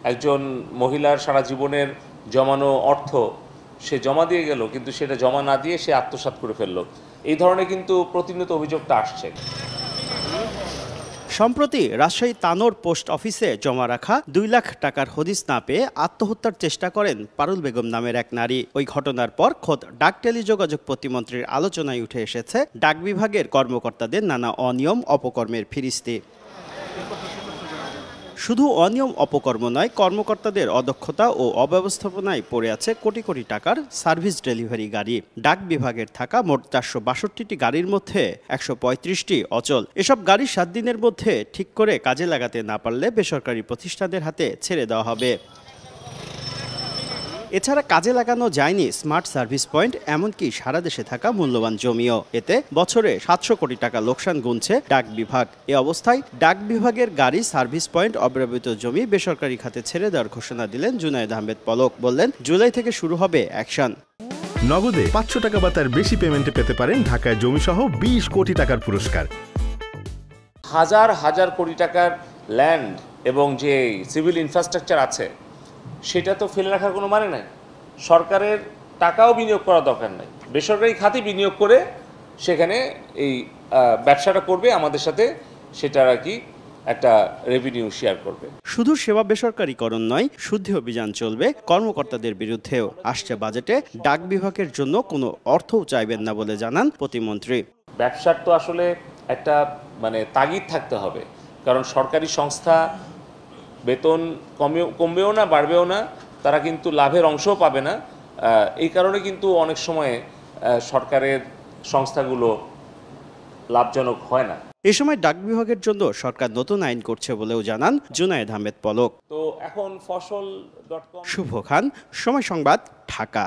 একজন মহিলার সারা জীবনের জমানো অর্থ সে জমা দিয়ে গেল, কিন্তু সেটা জমা না দিয়ে সে আত্মসাৎ করে ফেললো। এই ধরনের কিন্তু প্রতিনিয়ত অভিযোগটা আসছে। সম্প্রতি রাজশাহী তানোর পোস্ট অফিসে জমা রাখা 2 লাখ টাকার হদিস না পেয়ে আত্মহত্যার চেষ্টা করেন পারুল বেগম নামের এক নারী। ওই ঘটনার পর খোদ ডাক টেলিযোগাযোগ প্রতিমন্ত্রীর আলোচনায় উঠে এসেছে ডাক বিভাগের কর্মকর্তাদের নানা অনিয়ম অপকর্মের ফিরিস্তি। শুধু অনিয়ম অপকর্ম নয়, কর্মকর্তাদের অদক্ষতা ও অব্যবস্থাপনায় পড়ে আছে কোটি কোটি টাকার সার্ভিস ডেলিভারি গাড়ি। ডাক বিভাগের থাকা মোট 462টি গাড়ির মধ্যে 135টি অচল। এসব গাড়ি 7 দিনের মধ্যে ঠিক করে কাজে লাগাতে না পারলে বেসরকারি প্রতিষ্ঠানের হাতে ছেড়ে দেওয়া হবে। এছাড়া কাজে লাগানো যায়নি স্মার্ট সার্ভিস পয়েন্ট, এমনকি সারা দেশে থাকা মূল্যবান জমিও। এতে বছরে 700 কোটি টাকা লোকসান গুনছে ডাক বিভাগ। এ অবস্থায় ডাক বিভাগের গাড়ি, সার্ভিস পয়েন্ট, অব্যবহৃত জমি বেসরকারি খাতে ছেড়ে দেওয়ার ঘোষণা দিলেন জুনায়েদ আহমেদ পলক। বললেন, জুলাই থেকে শুরু হবে অ্যাকশন। নগদে 500 টাকা বা তার বেশি পেমেন্টে পেতে পারেন ঢাকায় জমিসহ 20 কোটি টাকার পুরস্কার। হাজার হাজার কোটি টাকার ল্যান্ড এবং যে সিভিল ইনফ্রাস্ট্রাকচার আছে সেটা তো ফেলে রাখার কোনো মানে নাই। সরকারের টাকাও বিনিয়োগ করার দরকার নাই, বেসরকারি খাতে বিনিয়োগ করে সেখানে এই ব্যবসাটা করবে আমাদের সাথে, সেটার আর কি একটা রেভিনিউ শেয়ার করবে। শুধু সেবা বেসরকারীকরণ নয়, শুদ্ধি অভিযান চলবে কর্মকর্তাদের বিরুদ্ধেও। আসছে বাজেটে ডাক বিভাগের জন্য কোনো অর্থও চাইবেন না বলে জানান প্রতিমন্ত্রী। ব্যবসার তো আসলে একটা তাগিদ থাকতে হবে, কারণ সরকারি সংস্থা বেতন কমবেও না বাড়বেও না, তারা কিন্তু লাভের অংশও পাবে না। এই কারণে কিন্তু অনেক সময় সরকারের সংস্থাগুলো লাভজনক হয় না। এ সময় ডাক বিভাগের জন্য সরকার নতুন আইন করছে বলেও জানান জুনায়েদ আহমেদ পলক। তো এখন ফসল.com। শুভ খান, সময় সংবাদ, ঢাকা।